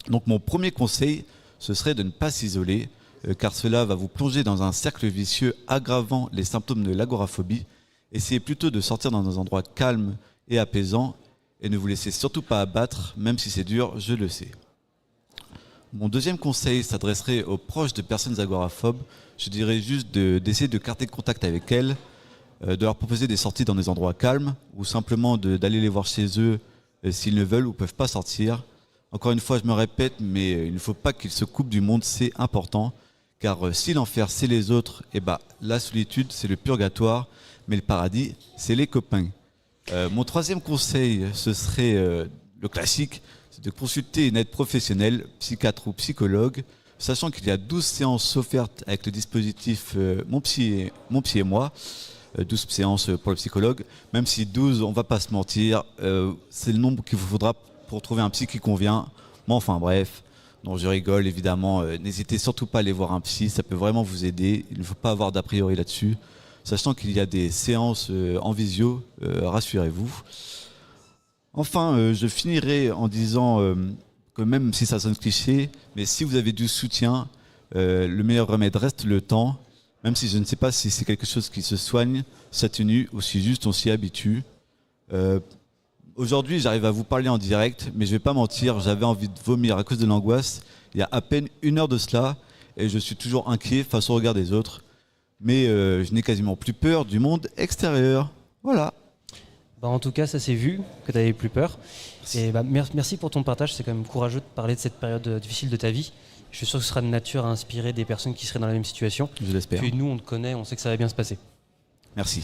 Donc mon premier conseil, ce serait de ne pas s'isoler, car cela va vous plonger dans un cercle vicieux aggravant les symptômes de l'agoraphobie. Essayez plutôt de sortir dans un endroit calme et apaisant et ne vous laissez surtout pas abattre, même si c'est dur, je le sais. Mon deuxième conseil s'adresserait aux proches de personnes agoraphobes. Je dirais juste d'essayer de garder contact avec elles, de leur proposer des sorties dans des endroits calmes ou simplement d'aller les voir chez eux s'ils ne veulent ou peuvent pas sortir. Encore une fois, je me répète, mais il ne faut pas qu'ils se coupent du monde, c'est important. Car si l'enfer, c'est les autres, et la solitude, c'est le purgatoire, mais le paradis, c'est les copains. Mon troisième conseil, ce serait le classique, c'est de consulter une aide professionnelle, psychiatre ou psychologue, sachant qu'il y a 12 séances offertes avec le dispositif Mon Psy et moi, 12 séances pour le psychologue, même si 12, on va pas se mentir, c'est le nombre qu'il vous faudra pour trouver un psy qui convient. Mais enfin bref, non, je rigole évidemment, n'hésitez surtout pas à aller voir un psy, ça peut vraiment vous aider, il ne faut pas avoir d'a priori là-dessus, sachant qu'il y a des séances en visio, rassurez-vous. Enfin, je finirai en disant que même si ça sonne cliché, mais si vous avez du soutien, le meilleur remède reste le temps, même si je ne sais pas si c'est quelque chose qui se soigne, s'atténue ou si juste on s'y habitue. Aujourd'hui, j'arrive à vous parler en direct, mais je vais pas mentir, j'avais envie de vomir à cause de l'angoisse il y a à peine 1 heure de cela, et je suis toujours inquiet face au regard des autres. Mais je n'ai quasiment plus peur du monde extérieur. Voilà. En tout cas, ça s'est vu que tu n'avais plus peur. Et merci pour ton partage, c'est quand même courageux de parler de cette période difficile de ta vie. Je suis sûr que ce sera de nature à inspirer des personnes qui seraient dans la même situation. Je l'espère. Puis nous, on te connaît, on sait que ça va bien se passer. Merci.